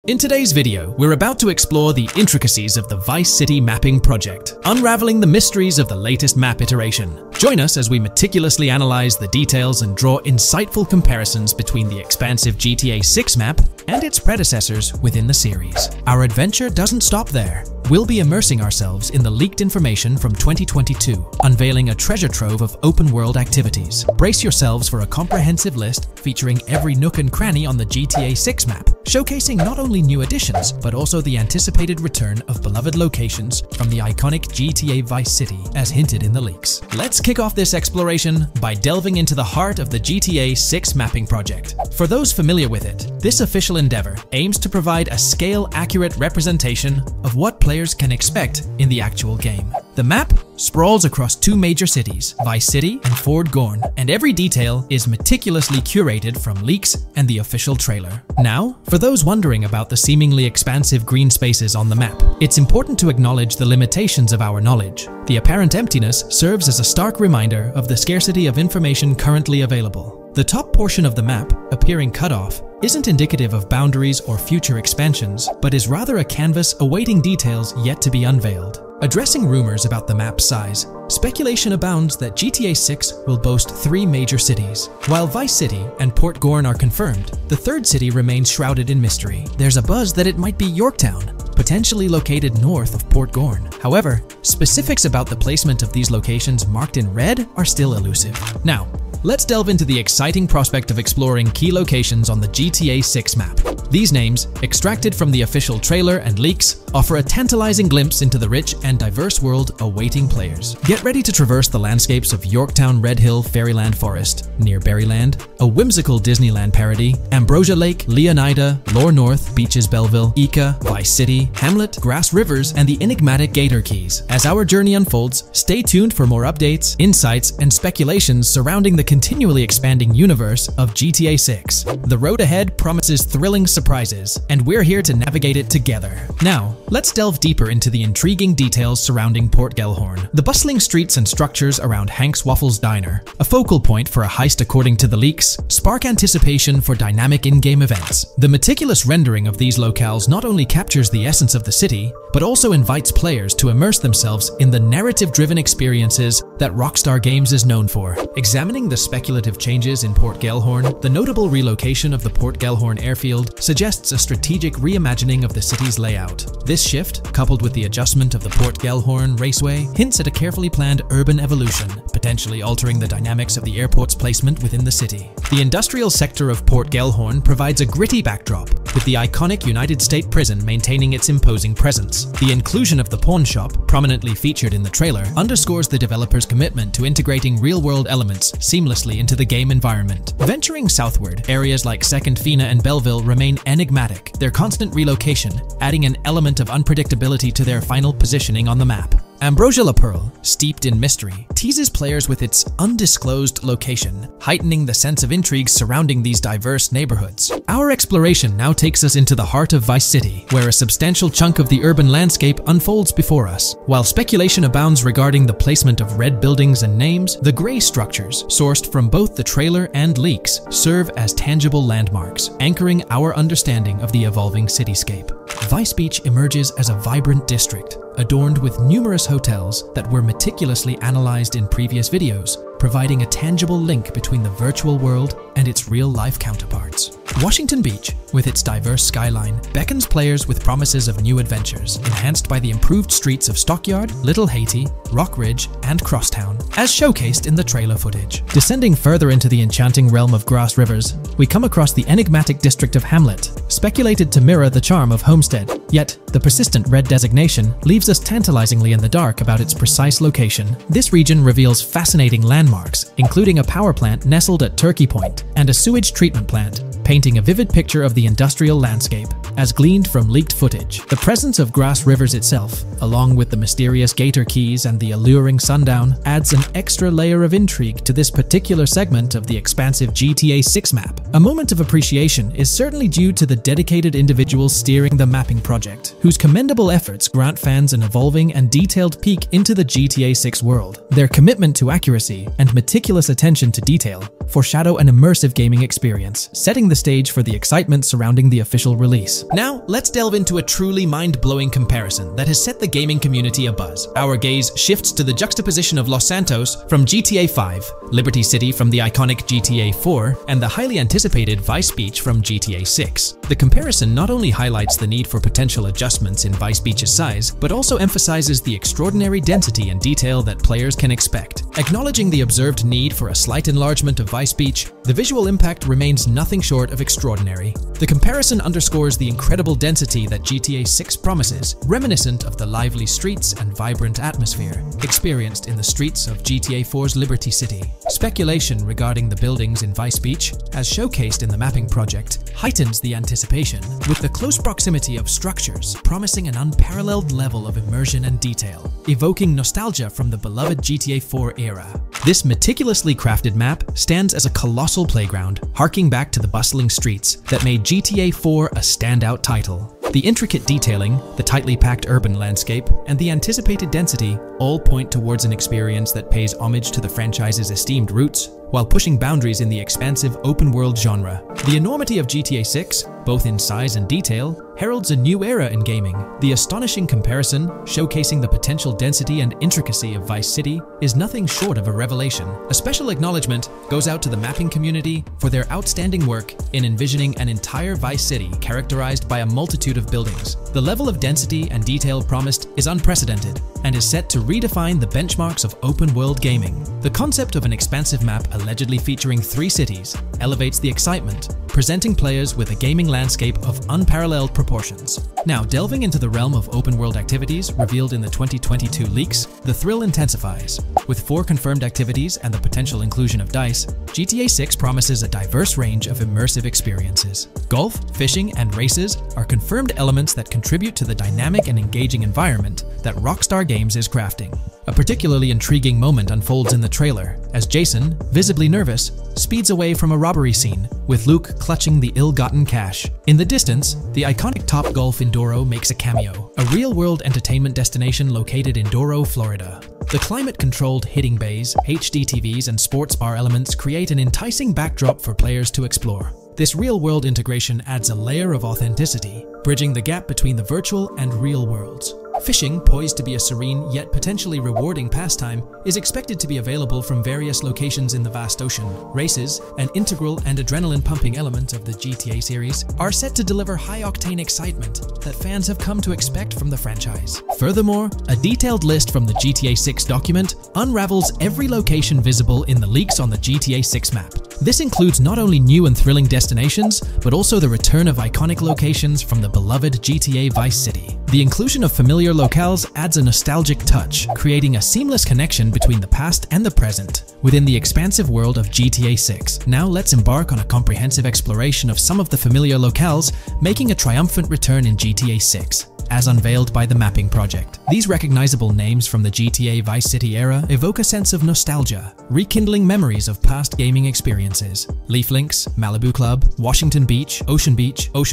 In today's video, we're about to explore the intricacies of the Vice City mapping project, unraveling the mysteries of the latest map iteration. Join us as we meticulously analyze the details and draw insightful comparisons between the expansive GTA 6 map and its predecessors within the series. Our adventure doesn't stop there. We'll be immersing ourselves in the leaked information from 2022, unveiling a treasure trove of open-world activities. Brace yourselves for a comprehensive list featuring every nook and cranny on the GTA 6 map, showcasing not only new additions, but also the anticipated return of beloved locations from the iconic GTA Vice City, as hinted in the leaks. Let's kick off this exploration by delving into the heart of the GTA 6 mapping project. For those familiar with it, this official endeavor aims to provide a scale-accurate representation of what players can expect in the actual game. The map sprawls across two major cities, Vice City and Fort Gorn, and every detail is meticulously curated from leaks and the official trailer. Now, for those wondering about the seemingly expansive green spaces on the map, it's important to acknowledge the limitations of our knowledge. The apparent emptiness serves as a stark reminder of the scarcity of information currently available. The top portion of the map, appearing cut off, isn't indicative of boundaries or future expansions, but is rather a canvas awaiting details yet to be unveiled. Addressing rumors about the map's size, speculation abounds that GTA 6 will boast 3 major cities. While Vice City and Port Gorn are confirmed, the third city remains shrouded in mystery. There's a buzz that it might be Yorktown, potentially located north of Port Gorn. However, specifics about the placement of these locations marked in red are still elusive. Now, let's delve into the exciting prospect of exploring key locations on the GTA 6 map. These names, extracted from the official trailer and leaks, offer a tantalizing glimpse into the rich and diverse world awaiting players. Get ready to traverse the landscapes of Yorktown Red Hill Fairyland Forest, near Berryland, a whimsical Disneyland parody, Ambrosia Lake, Leonida, Lore North, Beaches Belleville, Ica, Vice City, Hamlet, Grass Rivers, and the enigmatic Gator Keys. As our journey unfolds, stay tuned for more updates, insights, and speculations surrounding the continually expanding universe of GTA 6. The road ahead promises thrilling surprises, and we're here to navigate it together. Now, let's delve deeper into the intriguing details surrounding Port Gellhorn. The bustling streets and structures around Hank's Waffles Diner, a focal point for a heist according to the leaks, spark anticipation for dynamic in-game events. The meticulous rendering of these locales not only captures the essence of the city, but also invites players to immerse themselves in the narrative-driven experiences that Rockstar Games is known for. Examining the speculative changes in Port Gellhorn, the notable relocation of the Port Gellhorn airfield suggests a strategic reimagining of the city's layout. This shift, coupled with the adjustment of the Port Gellhorn Raceway, hints at a carefully planned urban evolution, potentially altering the dynamics of the airport's placement within the city. The industrial sector of Port Gellhorn provides a gritty backdrop, with the iconic United States prison maintaining its imposing presence. The inclusion of the pawn shop, prominently featured in the trailer, underscores the developer's commitment to integrating real-world elements seamlessly into the game environment. Venturing southward, areas like Second Fina and Belleville remain enigmatic, their constant relocation adding an element of unpredictability to their final positioning on the map. Ambrosia La Pearl, steeped in mystery, teases players with its undisclosed location, heightening the sense of intrigue surrounding these diverse neighborhoods. Our exploration now takes us into the heart of Vice City, where a substantial chunk of the urban landscape unfolds before us. While speculation abounds regarding the placement of red buildings and names, the gray structures, sourced from both the trailer and leaks, serve as tangible landmarks, anchoring our understanding of the evolving cityscape. Vice Beach emerges as a vibrant district, adorned with numerous hotels that were meticulously analyzed in previous videos, providing a tangible link between the virtual world and its real-life counterparts. Washington Beach, with its diverse skyline, beckons players with promises of new adventures, enhanced by the improved streets of Stockyard, Little Haiti, Rock Ridge, and Crosstown, as showcased in the trailer footage. Descending further into the enchanting realm of Grass Rivers, we come across the enigmatic district of Hamlet, speculated to mirror the charm of Homestead. Yet, the persistent red designation leaves us tantalizingly in the dark about its precise location. This region reveals fascinating landmarks, including a power plant nestled at Turkey Point and a sewage treatment plant, painting a vivid picture of the industrial landscape, as gleaned from leaked footage. The presence of Grass Rivers itself, along with the mysterious Gator Keys and the alluring sundown, adds an extra layer of intrigue to this particular segment of the expansive GTA 6 map. A moment of appreciation is certainly due to the dedicated individuals steering the mapping project, whose commendable efforts grant fans an evolving and detailed peek into the GTA 6 world. Their commitment to accuracy and meticulous attention to detail foreshadow an immersive gaming experience, setting the stage for the excitement surrounding the official release. Now, let's delve into a truly mind-blowing comparison that has set the gaming community abuzz. Our gaze shifts to the juxtaposition of Los Santos from GTA 5, Liberty City from the iconic GTA 4, and the highly anticipated Vice Beach from GTA 6. The comparison not only highlights the need for potential adjustments in Vice Beach's size, but also emphasizes the extraordinary density and detail that players can expect. Acknowledging the observed need for a slight enlargement of Vice Beach, the visual impact remains nothing short of extraordinary. The comparison underscores the incredible density that GTA 6 promises, reminiscent of the lively streets and vibrant atmosphere experienced in the streets of GTA 4's Liberty City. Speculation regarding the buildings in Vice Beach, as showcased in the mapping project, heightens the anticipation, with the close proximity of structures promising an unparalleled level of immersion and detail, evoking nostalgia from the beloved GTA 4 era. This meticulously crafted map stands as a colossal playground, harking back to the bustling streets that made GTA 4 a standout title. The intricate detailing, the tightly packed urban landscape, and the anticipated density all point towards an experience that pays homage to the franchise's esteemed roots, while pushing boundaries in the expansive open-world genre. The enormity of GTA 6, both in size and detail, heralds a new era in gaming. The astonishing comparison, showcasing the potential density and intricacy of Vice City, is nothing short of a revelation. A special acknowledgement goes out to the mapping community for their outstanding work in envisioning an entire Vice City characterized by a multitude of buildings. The level of density and detail promised is unprecedented and is set to redefine the benchmarks of open-world gaming. The concept of an expansive map allegedly featuring 3 cities elevates the excitement, presenting players with a gaming landscape of unparalleled proportions. Now, delving into the realm of open-world activities revealed in the 2022 leaks, the thrill intensifies. With 4 confirmed activities and the potential inclusion of DICE, GTA 6 promises a diverse range of immersive experiences. Golf, fishing, and races are confirmed elements that contribute to the dynamic and engaging environment that Rockstar Games is crafting. A particularly intriguing moment unfolds in the trailer, as Jason, visibly nervous, speeds away from a robbery scene, with Luke clutching the ill-gotten cash. In the distance, the iconic Topgolf in Doro makes a cameo, a real-world entertainment destination located in Doro, Florida. The climate-controlled hitting bays, HD TVs, and sports bar elements create an enticing backdrop for players to explore. This real-world integration adds a layer of authenticity, bridging the gap between the virtual and real worlds. Fishing, poised to be a serene yet potentially rewarding pastime, is expected to be available from various locations in the vast ocean. Races, an integral and adrenaline-pumping element of the GTA series, are set to deliver high-octane excitement that fans have come to expect from the franchise. Furthermore, a detailed list from the GTA 6 document unravels every location visible in the leaks on the GTA 6 map. This includes not only new and thrilling destinations, but also the return of iconic locations from the beloved GTA Vice City. The inclusion of familiar locales adds a nostalgic touch, creating a seamless connection between the past and the present within the expansive world of GTA 6. Now let's embark on a comprehensive exploration of some of the familiar locales, making a triumphant return in GTA 6. As unveiled by the mapping project. These recognizable names from the GTA Vice City era evoke a sense of nostalgia, rekindling memories of past gaming experiences. Leaf Links, Malibu Club, Washington Beach, Ocean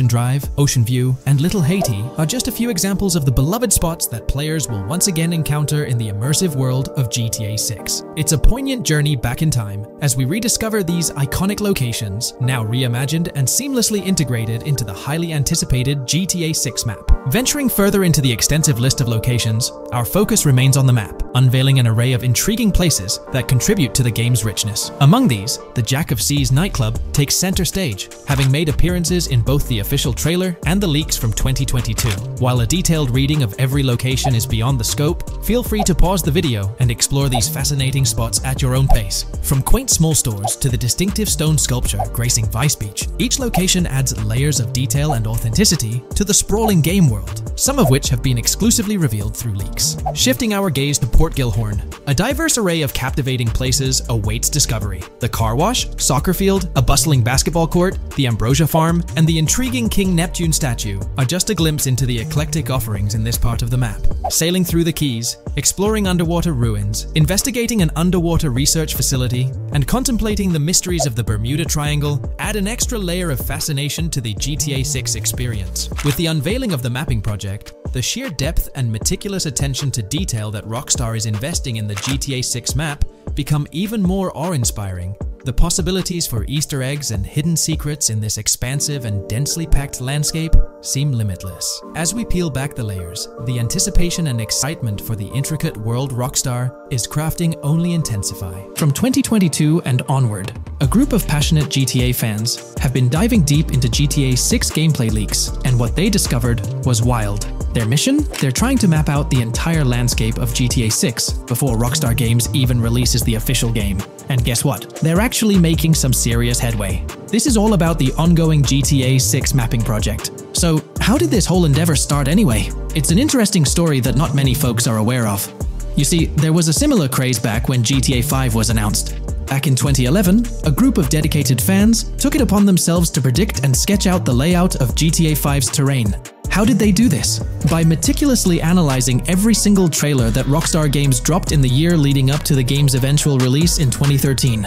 Drive, Ocean View, and Little Haiti are just a few examples of the beloved spots that players will once again encounter in the immersive world of GTA 6. It's a poignant journey back in time as we rediscover these iconic locations, now reimagined and seamlessly integrated into the highly anticipated GTA 6 map. Venturing further into the extensive list of locations, our focus remains on the map, unveiling an array of intriguing places that contribute to the game's richness. Among these, the Jack of Seas nightclub takes center stage, having made appearances in both the official trailer and the leaks from 2022. While a detailed reading of every location is beyond the scope, feel free to pause the video and explore these fascinating spots at your own pace. From quaint small stores to the distinctive stone sculpture gracing Vice Beach, each location adds layers of detail and authenticity to the sprawling game world. some of which have been exclusively revealed through leaks. Shifting our gaze to Port Gilhorn, a diverse array of captivating places awaits discovery. The car wash, soccer field, a bustling basketball court, the Ambrosia Farm, and the intriguing King Neptune statue are just a glimpse into the eclectic offerings in this part of the map. Sailing through the quays, exploring underwater ruins, investigating an underwater research facility, and contemplating the mysteries of the Bermuda Triangle add an extra layer of fascination to the GTA 6 experience. With the unveiling of the mapping project, the sheer depth and meticulous attention to detail that Rockstar is investing in the GTA 6 map become even more awe-inspiring. The possibilities for Easter eggs and hidden secrets in this expansive and densely packed landscape seem limitless. As we peel back the layers, the anticipation and excitement for the intricate world Rockstar is crafting only intensify. From 2022 and onward, a group of passionate GTA fans have been diving deep into GTA 6 gameplay leaks, and what they discovered was wild. Their mission? They're trying to map out the entire landscape of GTA 6 before Rockstar Games even releases the official game. And guess what? They're actually making some serious headway. This is all about the ongoing GTA 6 mapping project. So, how did this whole endeavor start anyway? It's an interesting story that not many folks are aware of. You see, there was a similar craze back when GTA 5 was announced. Back in 2011, a group of dedicated fans took it upon themselves to predict and sketch out the layout of GTA 5's terrain. How did they do this? By meticulously analyzing every single trailer that Rockstar Games dropped in the year leading up to the game's eventual release in 2013.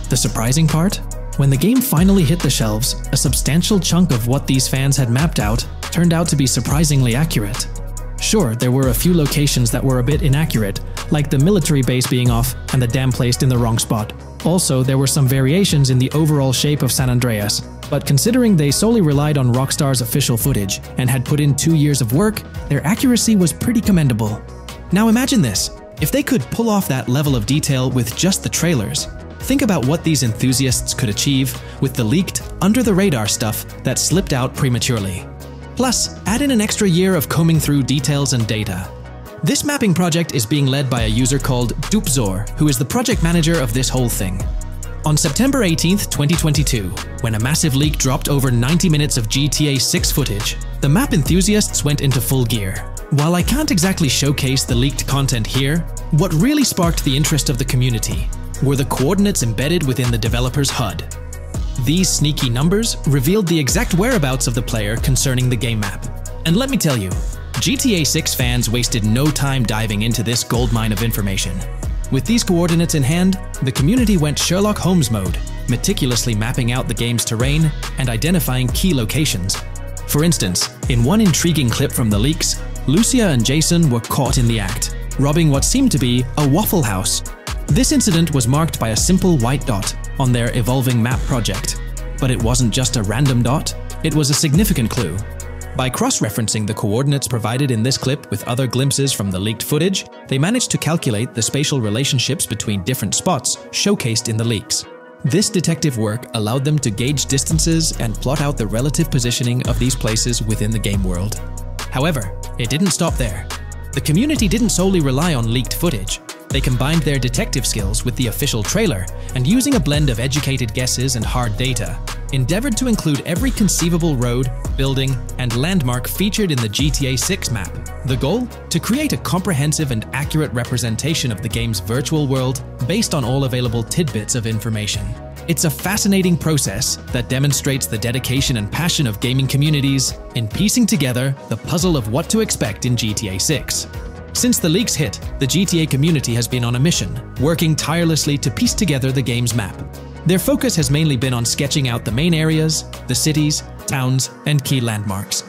The surprising part? When the game finally hit the shelves, a substantial chunk of what these fans had mapped out turned out to be surprisingly accurate. Sure, there were a few locations that were a bit inaccurate, like the military base being off and the dam placed in the wrong spot. Also, there were some variations in the overall shape of San Andreas, but considering they solely relied on Rockstar's official footage and had put in 2 years of work, their accuracy was pretty commendable. Now imagine this, if they could pull off that level of detail with just the trailers, think about what these enthusiasts could achieve with the leaked, under-the-radar stuff that slipped out prematurely. Plus, add in an extra year of combing through details and data. This mapping project is being led by a user called Dupzor, who is the project manager of this whole thing. On September 18th, 2022, when a massive leak dropped over 90 minutes of GTA 6 footage, the map enthusiasts went into full gear. While I can't exactly showcase the leaked content here, what really sparked the interest of the community were the coordinates embedded within the developer's HUD. These sneaky numbers revealed the exact whereabouts of the player concerning the game map. And let me tell you, GTA 6 fans wasted no time diving into this goldmine of information. With these coordinates in hand, the community went Sherlock Holmes mode, meticulously mapping out the game's terrain and identifying key locations. For instance, in one intriguing clip from the leaks, Lucia and Jason were caught in the act, robbing what seemed to be a Waffle House. This incident was marked by a simple white dot on their evolving map project. But it wasn't just a random dot, it was a significant clue. By cross-referencing the coordinates provided in this clip with other glimpses from the leaked footage, they managed to calculate the spatial relationships between different spots showcased in the leaks. This detective work allowed them to gauge distances and plot out the relative positioning of these places within the game world. However, it didn't stop there. The community didn't solely rely on leaked footage. They combined their detective skills with the official trailer and, using a blend of educated guesses and hard data, endeavored to include every conceivable road, building, and landmark featured in the GTA 6 map. The goal? To create a comprehensive and accurate representation of the game's virtual world based on all available tidbits of information. It's a fascinating process that demonstrates the dedication and passion of gaming communities in piecing together the puzzle of what to expect in GTA 6. Since the leaks hit, the GTA community has been on a mission, working tirelessly to piece together the game's map. Their focus has mainly been on sketching out the main areas, the cities, towns, and key landmarks.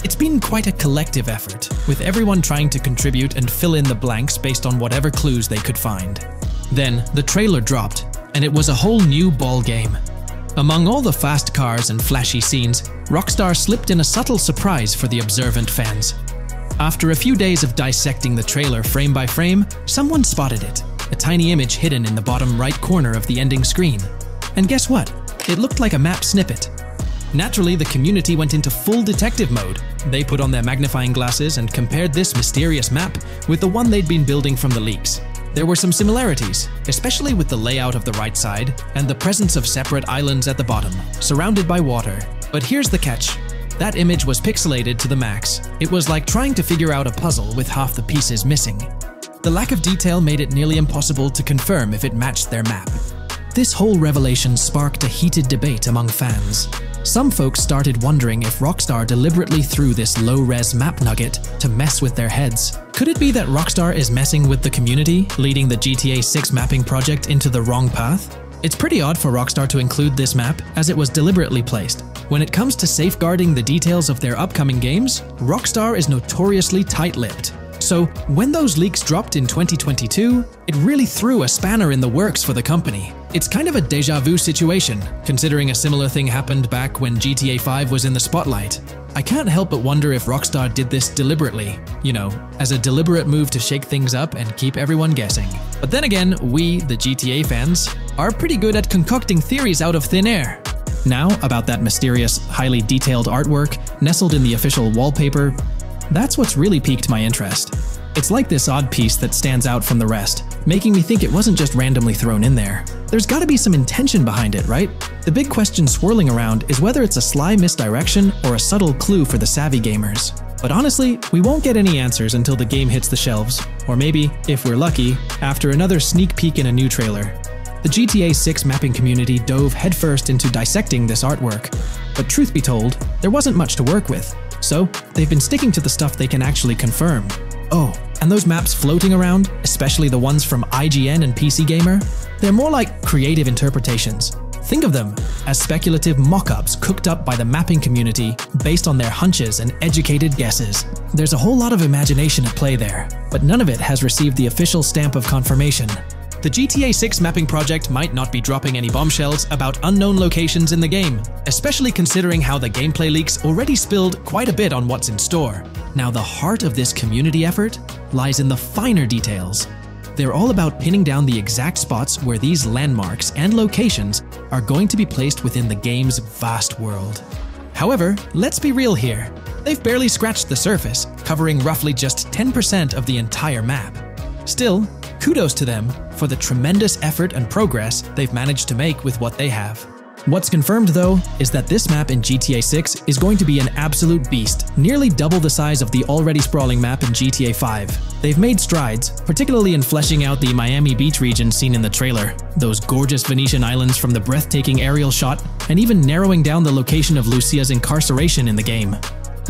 It's been quite a collective effort, with everyone trying to contribute and fill in the blanks based on whatever clues they could find. Then, the trailer dropped, and it was a whole new ball game. Among all the fast cars and flashy scenes, Rockstar slipped in a subtle surprise for the observant fans. After a few days of dissecting the trailer frame by frame, someone spotted it, a tiny image hidden in the bottom right corner of the ending screen. And guess what? It looked like a map snippet. Naturally, the community went into full detective mode. They put on their magnifying glasses and compared this mysterious map with the one they'd been building from the leaks. There were some similarities, especially with the layout of the right side and the presence of separate islands at the bottom, surrounded by water. But here's the catch. That image was pixelated to the max. It was like trying to figure out a puzzle with half the pieces missing. The lack of detail made it nearly impossible to confirm if it matched their map. This whole revelation sparked a heated debate among fans. Some folks started wondering if Rockstar deliberately threw this low-res map nugget to mess with their heads. Could it be that Rockstar is messing with the community, leading the GTA 6 mapping project into the wrong path? It's pretty odd for Rockstar to include this map, as it was deliberately placed. When it comes to safeguarding the details of their upcoming games, Rockstar is notoriously tight-lipped. So, when those leaks dropped in 2022, it really threw a spanner in the works for the company. It's kind of a déjà vu situation, considering a similar thing happened back when GTA 5 was in the spotlight. I can't help but wonder if Rockstar did this deliberately, as a deliberate move to shake things up and keep everyone guessing. But then again, we, the GTA fans, are pretty good at concocting theories out of thin air. Now, about that mysterious, highly detailed artwork nestled in the official wallpaper, that's what's really piqued my interest. It's like this odd piece that stands out from the rest, making me think it wasn't just randomly thrown in there. There's gotta be some intention behind it, right? The big question swirling around is whether it's a sly misdirection or a subtle clue for the savvy gamers. But honestly, we won't get any answers until the game hits the shelves, or maybe, if we're lucky, after another sneak peek in a new trailer. The GTA 6 mapping community dove headfirst into dissecting this artwork, but truth be told, there wasn't much to work with. So, they've been sticking to the stuff they can actually confirm. Oh, and those maps floating around, especially the ones from IGN and PC Gamer, they're more like creative interpretations. Think of them as speculative mock-ups cooked up by the mapping community based on their hunches and educated guesses. There's a whole lot of imagination at play there, but none of it has received the official stamp of confirmation. The GTA 6 mapping project might not be dropping any bombshells about unknown locations in the game, especially considering how the gameplay leaks already spilled quite a bit on what's in store. Now, the heart of this community effort lies in the finer details. They're all about pinning down the exact spots where these landmarks and locations are going to be placed within the game's vast world. However, let's be real here. They've barely scratched the surface, covering roughly just 10% of the entire map. Still, kudos to them for the tremendous effort and progress they've managed to make with what they have. What's confirmed though is that this map in GTA 6 is going to be an absolute beast, nearly double the size of the already sprawling map in GTA 5. They've made strides, particularly in fleshing out the Miami Beach region seen in the trailer, those gorgeous Venetian islands from the breathtaking aerial shot, and even narrowing down the location of Lucia's incarceration in the game.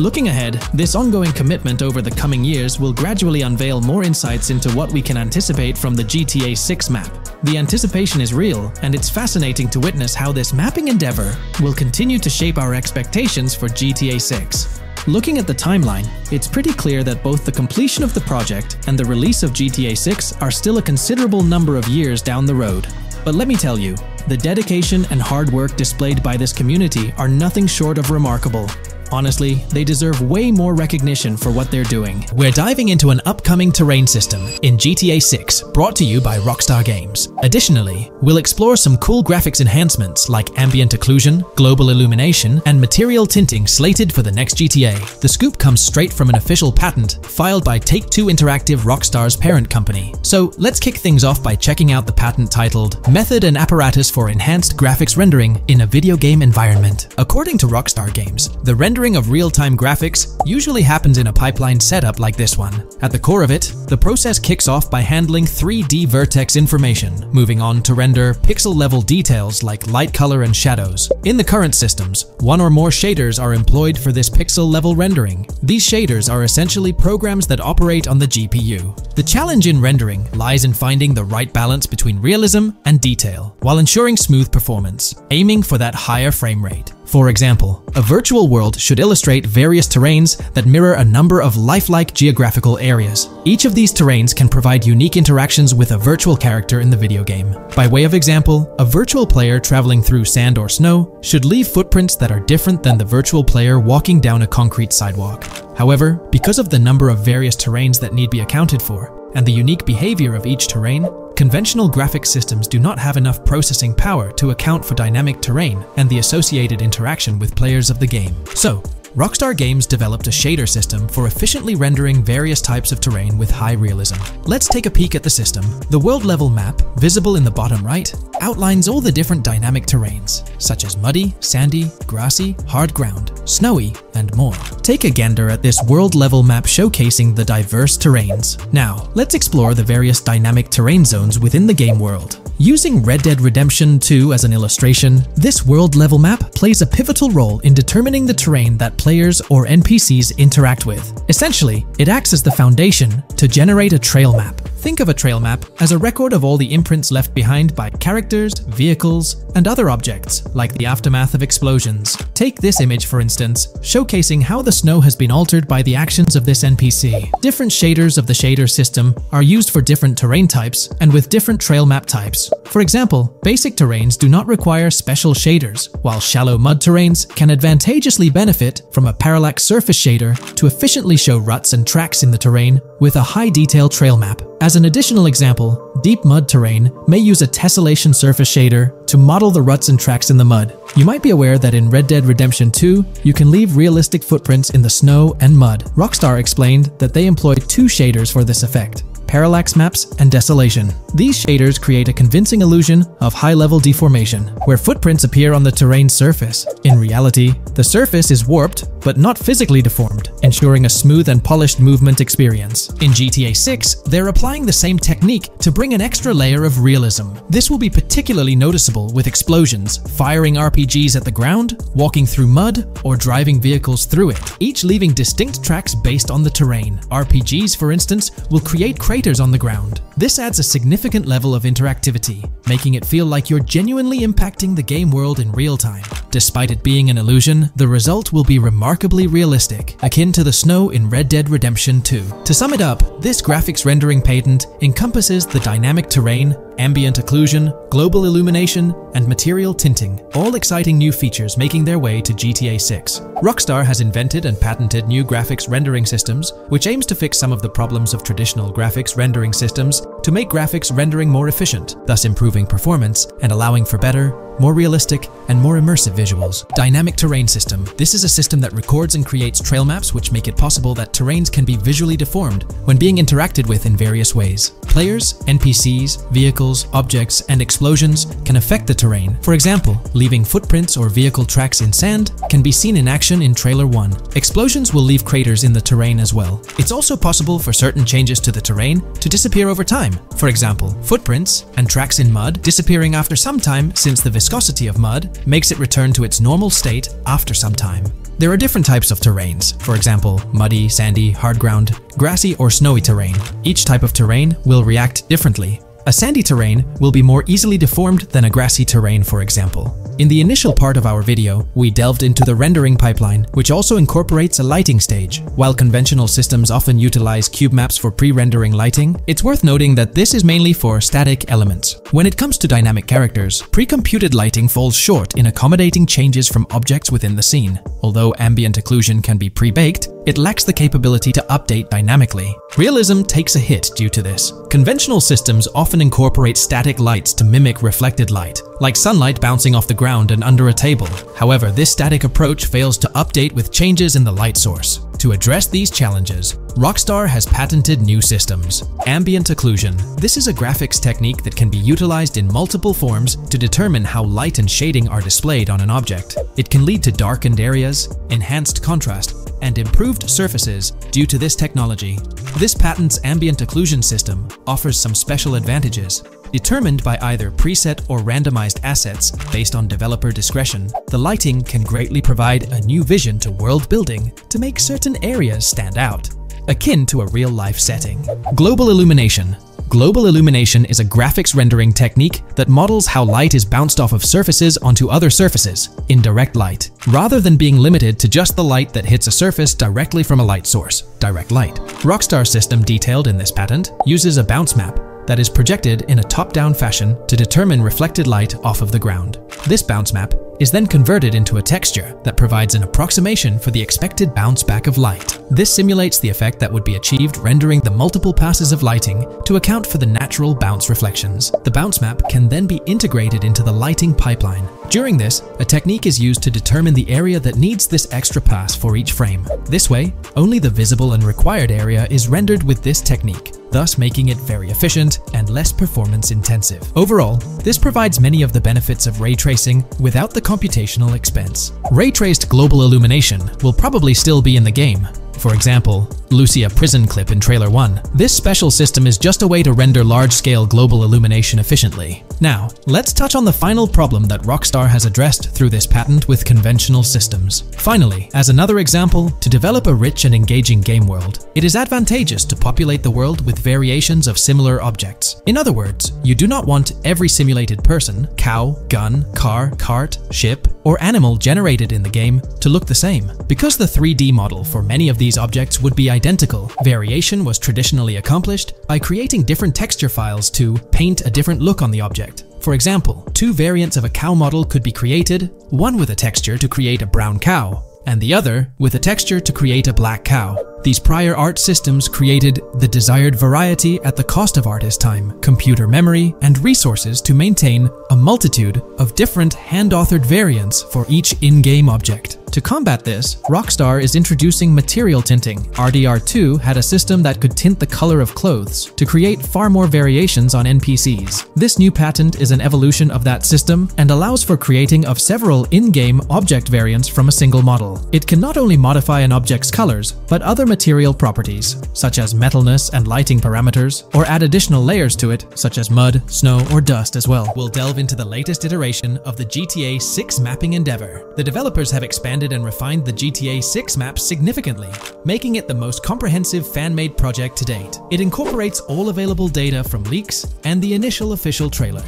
Looking ahead, this ongoing commitment over the coming years will gradually unveil more insights into what we can anticipate from the GTA 6 map. The anticipation is real, and it's fascinating to witness how this mapping endeavor will continue to shape our expectations for GTA 6. Looking at the timeline, it's pretty clear that both the completion of the project and the release of GTA 6 are still a considerable number of years down the road. But let me tell you, the dedication and hard work displayed by this community are nothing short of remarkable. Honestly, they deserve way more recognition for what they're doing. We're diving into an upcoming terrain system in GTA 6, brought to you by Rockstar Games. Additionally, we'll explore some cool graphics enhancements like ambient occlusion, global illumination, and material tinting slated for the next GTA. The scoop comes straight from an official patent filed by Take-Two Interactive, Rockstar's parent company. So let's kick things off by checking out the patent titled Method and Apparatus for Enhanced Graphics Rendering in a Video Game Environment. According to Rockstar Games, the rendering of real-time graphics usually happens in a pipeline setup like this one. At the core of it, the process kicks off by handling 3D vertex information, moving on to render pixel-level details like light color and shadows. In the current systems, one or more shaders are employed for this pixel-level rendering. These shaders are essentially programs that operate on the GPU. The challenge in rendering lies in finding the right balance between realism and detail, while ensuring smooth performance, aiming for that higher frame rate. For example, a virtual world should illustrate various terrains that mirror a number of lifelike geographical areas. Each of these terrains can provide unique interactions with a virtual character in the video game. By way of example, a virtual player traveling through sand or snow should leave footprints that are different than the virtual player walking down a concrete sidewalk. However, because of the number of various terrains that need be accounted for, and the unique behavior of each terrain, conventional graphics systems do not have enough processing power to account for dynamic terrain and the associated interaction with players of the game. So, Rockstar Games developed a shader system for efficiently rendering various types of terrain with high realism. Let's take a peek at the system. The world level map, visible in the bottom right, outlines all the different dynamic terrains, such as muddy, sandy, grassy, hard ground, snowy, and more. Take a gander at this world level map showcasing the diverse terrains. Now, let's explore the various dynamic terrain zones within the game world. Using Red Dead Redemption 2 as an illustration, this world-level map plays a pivotal role in determining the terrain that players or NPCs interact with. Essentially, it acts as the foundation to generate a trail map. Think of a trail map as a record of all the imprints left behind by characters, vehicles, and other objects, like the aftermath of explosions. Take this image, for instance, showcasing how the snow has been altered by the actions of this NPC. Different shaders of the shader system are used for different terrain types and with different trail map types. For example, basic terrains do not require special shaders, while shallow mud terrains can advantageously benefit from a parallax surface shader to efficiently show ruts and tracks in the terrain with a high-detail trail map. As an additional example, deep mud terrain may use a tessellation surface shader to model the ruts and tracks in the mud. You might be aware that in Red Dead Redemption 2, you can leave realistic footprints in the snow and mud. Rockstar explained that they employed two shaders for this effect: parallax maps and desolation. These shaders create a convincing illusion of high-level deformation, where footprints appear on the terrain's surface. In reality, the surface is warped but not physically deformed, ensuring a smooth and polished movement experience. In GTA 6, they're applying the same technique to bring an extra layer of realism. This will be particularly noticeable with explosions, firing RPGs at the ground, walking through mud, or driving vehicles through it, each leaving distinct tracks based on the terrain. RPGs, for instance, will create craters on the ground. This adds a significant level of interactivity, making it feel like you're genuinely impacting the game world in real time. Despite it being an illusion, the result will be remarkably realistic, akin to the snow in Red Dead Redemption 2. To sum it up, this graphics rendering patent encompasses the dynamic terrain, ambient occlusion, global illumination, and material tinting, all exciting new features making their way to GTA 6. Rockstar has invented and patented new graphics rendering systems, which aims to fix some of the problems of traditional graphics rendering systems to make graphics rendering more efficient, thus improving performance and allowing for better, more realistic, and more immersive visuals. Dynamic terrain system. This is a system that records and creates trail maps which make it possible that terrains can be visually deformed when being interacted with in various ways. Players, NPCs, vehicles, objects, and explosions can affect the terrain. For example, leaving footprints or vehicle tracks in sand can be seen in action in Trailer 1. Explosions will leave craters in the terrain as well. It's also possible for certain changes to the terrain to disappear over time. For example, footprints and tracks in mud disappearing after some time, since the viscosity of mud makes it return to its normal state after some time. There are different types of terrains, for example, muddy, sandy, hard ground, grassy, or snowy terrain. Each type of terrain will react differently. A sandy terrain will be more easily deformed than a grassy terrain, for example. In the initial part of our video, we delved into the rendering pipeline, which also incorporates a lighting stage. While conventional systems often utilize cube maps for pre-rendering lighting, it's worth noting that this is mainly for static elements. When it comes to dynamic characters, pre-computed lighting falls short in accommodating changes from objects within the scene. Although ambient occlusion can be pre-baked, it lacks the capability to update dynamically. Realism takes a hit due to this. Conventional systems often incorporate static lights to mimic reflected light, like sunlight bouncing off the ground and under a table. However, this static approach fails to update with changes in the light source. To address these challenges, Rockstar has patented new systems. Ambient occlusion. This is a graphics technique that can be utilized in multiple forms to determine how light and shading are displayed on an object. It can lead to darkened areas, enhanced contrast, and improved surfaces due to this technology. This patent's ambient occlusion system offers some special advantages. Determined by either preset or randomized assets based on developer discretion, the lighting can greatly provide a new vision to world building to make certain areas stand out, akin to a real-life setting. Global illumination. Global illumination is a graphics rendering technique that models how light is bounced off of surfaces onto other surfaces in direct light, rather than being limited to just the light that hits a surface directly from a light source, direct light. Rockstar's system detailed in this patent uses a bounce map that is projected in a top-down fashion to determine reflected light off of the ground. This bounce map is then converted into a texture that provides an approximation for the expected bounce back of light. This simulates the effect that would be achieved rendering the multiple passes of lighting to account for the natural bounce reflections. The bounce map can then be integrated into the lighting pipeline, During this, a technique is used to determine the area that needs this extra pass for each frame. This way, only the visible and required area is rendered with this technique, thus making it very efficient and less performance intensive. Overall, this provides many of the benefits of ray tracing without the computational expense. Ray-traced global illumination will probably still be in the game. For example, Lucia prison clip in Trailer 1. This special system is just a way to render large-scale global illumination efficiently. Now, let's touch on the final problem that Rockstar has addressed through this patent with conventional systems. Finally, as another example, to develop a rich and engaging game world, it is advantageous to populate the world with variations of similar objects. In other words, you do not want every simulated person, cow, gun, car, cart, ship, or animal generated in the game to look the same. Because the 3D model for many of these objects would be identical, variation was traditionally accomplished by creating different texture files to paint a different look on the object. For example, two variants of a cow model could be created, one with a texture to create a brown cow, and the other with a texture to create a black cow. These prior art systems created the desired variety at the cost of artist time, computer memory, and resources to maintain a multitude of different hand-authored variants for each in-game object. To combat this, Rockstar is introducing material tinting. RDR2 had a system that could tint the color of clothes to create far more variations on NPCs. This new patent is an evolution of that system and allows for creating of several in-game object variants from a single model. It can not only modify an object's colors, but other material properties, such as metalness and lighting parameters, or add additional layers to it, such as mud, snow, or dust as well. We'll delve into the latest iteration of the GTA 6 mapping endeavor. The developers have expanded and refined the GTA 6 map significantly, making it the most comprehensive fan-made project to date. It incorporates all available data from leaks and the initial official trailer.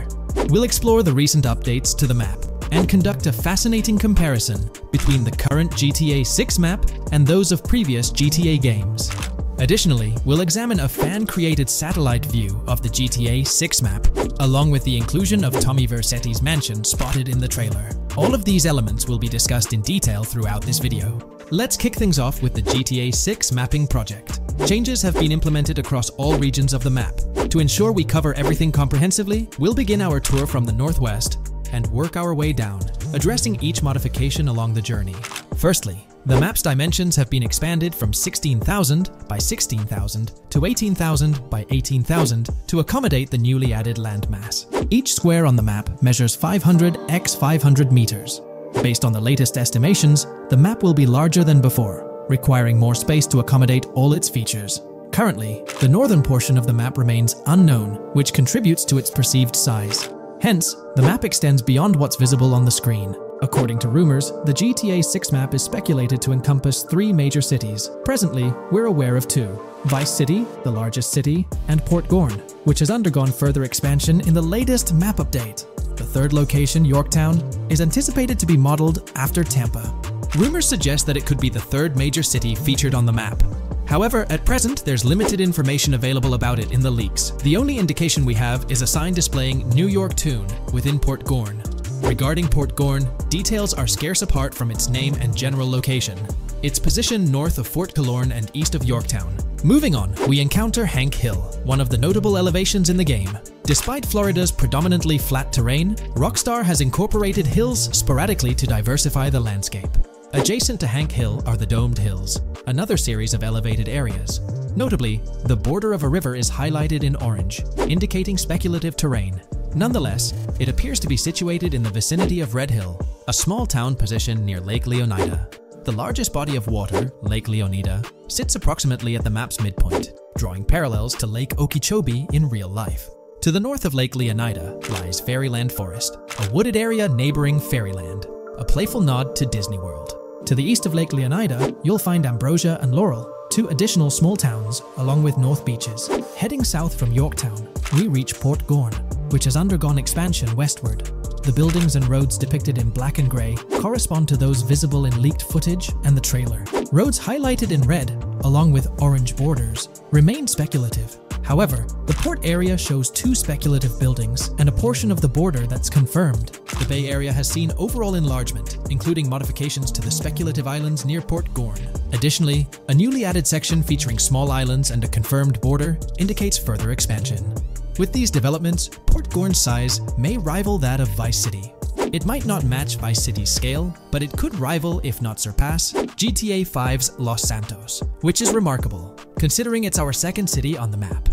We'll explore the recent updates to the map and conduct a fascinating comparison between the current GTA 6 map and those of previous GTA games. Additionally, we'll examine a fan-created satellite view of the GTA 6 map, along with the inclusion of Tommy Vercetti's mansion spotted in the trailer. All of these elements will be discussed in detail throughout this video. Let's kick things off with the GTA 6 mapping project. Changes have been implemented across all regions of the map. To ensure we cover everything comprehensively, we'll begin our tour from the northwest and work our way down, addressing each modification along the journey. Firstly, the map's dimensions have been expanded from 16,000 by 16,000 to 18,000 by 18,000 to accommodate the newly added landmass. Each square on the map measures 500 x 500 meters. Based on the latest estimations, the map will be larger than before, requiring more space to accommodate all its features. Currently, the northern portion of the map remains unknown, which contributes to its perceived size. Hence, the map extends beyond what's visible on the screen. According to rumors, the GTA 6 map is speculated to encompass 3 major cities. Presently, we're aware of 2. Vice City, the largest city, and Port Gorn, which has undergone further expansion in the latest map update. The third location, Yorktown, is anticipated to be modeled after Tampa. Rumors suggest that it could be the third major city featured on the map. However, at present, there's limited information available about it in the leaks. The only indication we have is a sign displaying New York Tune within Port Gorn. Regarding Port Gorn, details are scarce apart from its name and general location. It's positioned north of Fort Killorn and east of Yorktown. Moving on, we encounter Hank Hill, one of the notable elevations in the game. Despite Florida's predominantly flat terrain, Rockstar has incorporated hills sporadically to diversify the landscape. Adjacent to Hank Hill are the Domed Hills, another series of elevated areas. Notably, the border of a river is highlighted in orange, indicating speculative terrain. Nonetheless, it appears to be situated in the vicinity of Red Hill, a small town positioned near Lake Leonida. The largest body of water, Lake Leonida, sits approximately at the map's midpoint, drawing parallels to Lake Okeechobee in real life. To the north of Lake Leonida lies Fairyland Forest, a wooded area neighboring Fairyland, a playful nod to Disney World. To the east of Lake Leonida, you'll find Ambrosia and Laurel, 2 additional small towns, along with North Beaches. Heading south from Yorktown, we reach Port Gorn, which has undergone expansion westward. The buildings and roads depicted in black and grey correspond to those visible in leaked footage and the trailer. Roads highlighted in red, along with orange borders, remain speculative. However, the port area shows 2 speculative buildings and a portion of the border that's confirmed. The Bay Area has seen overall enlargement, including modifications to the speculative islands near Port Gorn. Additionally, a newly added section featuring small islands and a confirmed border indicates further expansion. With these developments, Port Gorn's size may rival that of Vice City. It might not match Vice City's scale, but it could rival, if not surpass, GTA 5's Los Santos, which is remarkable, considering it's our second city on the map.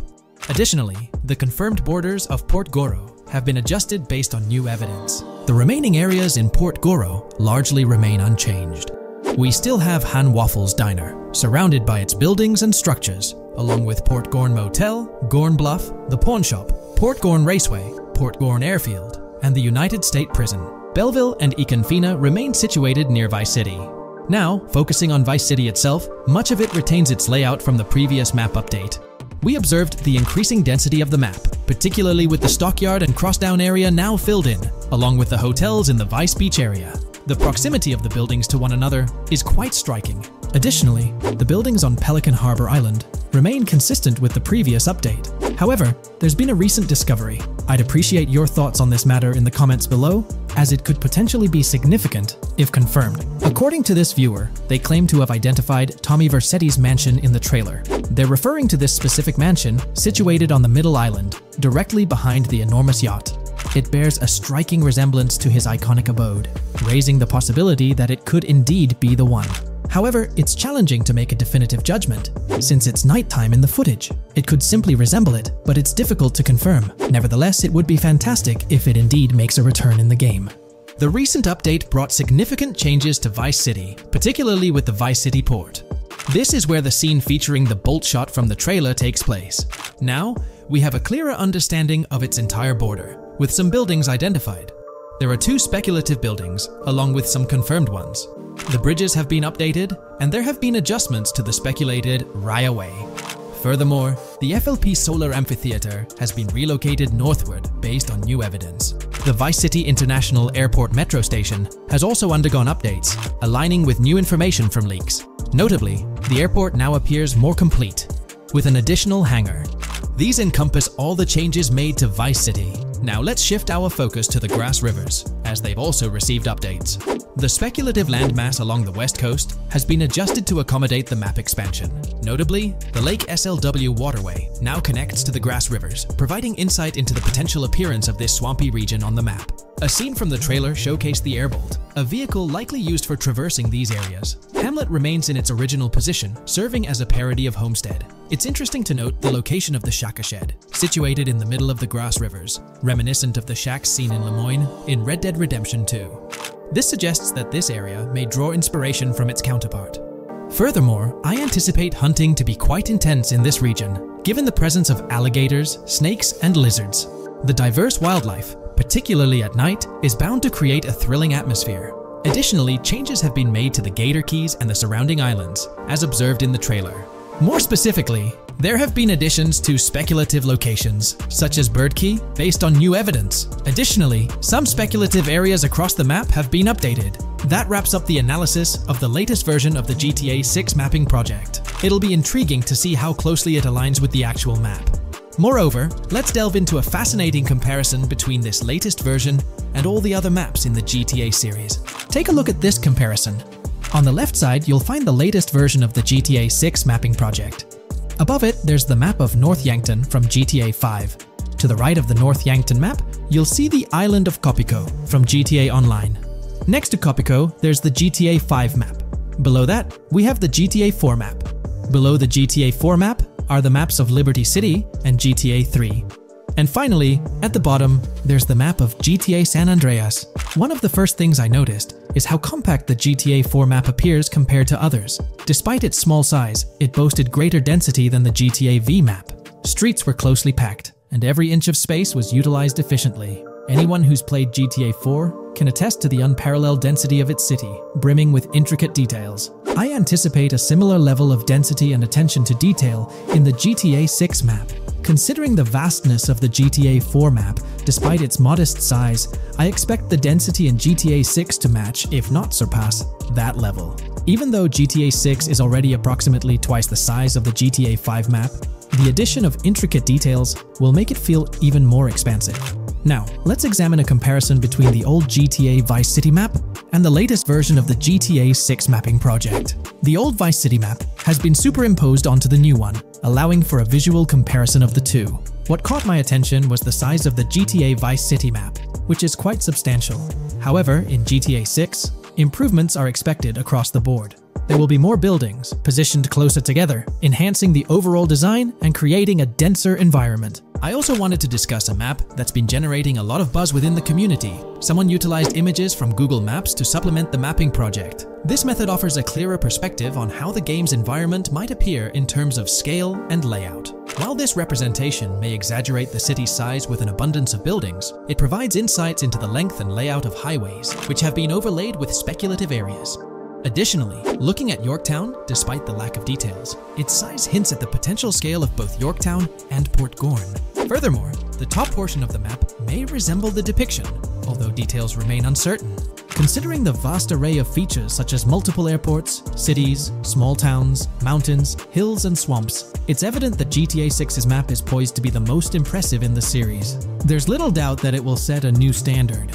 Additionally, the confirmed borders of Port Goro have been adjusted based on new evidence. The remaining areas in Port Goro largely remain unchanged. We still have Han Waffles Diner, surrounded by its buildings and structures, along with Port Gorn Motel, Gorn Bluff, the Pawn Shop, Port Gorn Raceway, Port Gorn Airfield, and the United State Prison. Belleville and Econfina remain situated near Vice City. Now, focusing on Vice City itself, much of it retains its layout from the previous map update. We observed the increasing density of the map, particularly with the Stockyard and Crossdown area now filled in, along with the hotels in the Vice Beach area. The proximity of the buildings to one another is quite striking. Additionally, the buildings on Pelican Harbor Island remain consistent with the previous update. However, there's been a recent discovery. I'd appreciate your thoughts on this matter in the comments below, as it could potentially be significant if confirmed. According to this viewer, they claim to have identified Tommy Vercetti's mansion in the trailer. They're referring to this specific mansion situated on the middle island, directly behind the enormous yacht. It bears a striking resemblance to his iconic abode, raising the possibility that it could indeed be the one. However, it's challenging to make a definitive judgment, since it's nighttime in the footage. It could simply resemble it, but it's difficult to confirm. Nevertheless, it would be fantastic if it indeed makes a return in the game. The recent update brought significant changes to Vice City, particularly with the Vice City port. This is where the scene featuring the bolt shot from the trailer takes place. Now, we have a clearer understanding of its entire border, with some buildings identified. There are 2 speculative buildings, along with some confirmed ones. The bridges have been updated, and there have been adjustments to the speculated Raya Way. Furthermore, the FLP Solar Amphitheater has been relocated northward based on new evidence. The Vice City International Airport metro station has also undergone updates, aligning with new information from leaks. Notably, the airport now appears more complete, with an additional hangar. These encompass all the changes made to Vice City. Now let's shift our focus to the Grass Rivers, as they've also received updates. The speculative landmass along the west coast has been adjusted to accommodate the map expansion. Notably, the Lake SLW waterway now connects to the Grass Rivers, providing insight into the potential appearance of this swampy region on the map. A scene from the trailer showcased the airbolt, a vehicle likely used for traversing these areas. Hamlet remains in its original position, serving as a parody of Homestead. It's interesting to note the location of the Shaka Shed, situated in the middle of the Grass Rivers, reminiscent of the shacks seen in Lemoyne in Red Dead Redemption 2. This suggests that this area may draw inspiration from its counterpart. Furthermore, I anticipate hunting to be quite intense in this region, given the presence of alligators, snakes, and lizards. The diverse wildlife, particularly at night, is bound to create a thrilling atmosphere. Additionally, changes have been made to the Gator Keys and the surrounding islands, as observed in the trailer. More specifically, there have been additions to speculative locations, such as Bird Key, based on new evidence. Additionally, some speculative areas across the map have been updated. That wraps up the analysis of the latest version of the GTA 6 mapping project. It'll be intriguing to see how closely it aligns with the actual map. Moreover, let's delve into a fascinating comparison between this latest version and all the other maps in the GTA series. Take a look at this comparison. On the left side, you'll find the latest version of the GTA 6 mapping project. Above it, there's the map of North Yankton from GTA 5. To the right of the North Yankton map, you'll see the island of Copico from GTA Online. Next to Copico, there's the GTA 5 map. Below that, we have the GTA 4 map. Below the GTA 4 map are the maps of Liberty City and GTA 3. And finally, at the bottom, there's the map of GTA San Andreas. One of the first things I noticed is how compact the GTA 4 map appears compared to others. Despite its small size, it boasted greater density than the GTA V map. Streets were closely packed, and every inch of space was utilized efficiently. Anyone who's played GTA 4 can attest to the unparalleled density of its city, brimming with intricate details. I anticipate a similar level of density and attention to detail in the GTA 6 map. Considering the vastness of the GTA 4 map, despite its modest size, I expect the density in GTA 6 to match, if not surpass, that level. Even though GTA 6 is already approximately twice the size of the GTA 5 map, the addition of intricate details will make it feel even more expansive. Now, let's examine a comparison between the old GTA Vice City map and the latest version of the GTA 6 mapping project. The old Vice City map has been superimposed onto the new one, allowing for a visual comparison of the two. What caught my attention was the size of the GTA Vice City map. which is quite substantial. However, in GTA 6, improvements are expected across the board. There will be more buildings, positioned closer together, enhancing the overall design and creating a denser environment. I also wanted to discuss a map that's been generating a lot of buzz within the community. Someone utilized images from Google Maps to supplement the mapping project. This method offers a clearer perspective on how the game's environment might appear in terms of scale and layout. While this representation may exaggerate the city's size with an abundance of buildings, it provides insights into the length and layout of highways, which have been overlaid with speculative areas. Additionally, looking at Yorktown, despite the lack of details, its size hints at the potential scale of both Yorktown and Port Gorn. Furthermore, the top portion of the map may resemble the depiction, although details remain uncertain. Considering the vast array of features such as multiple airports, cities, small towns, mountains, hills, and swamps, it's evident that GTA 6's map is poised to be the most impressive in the series. There's little doubt that it will set a new standard.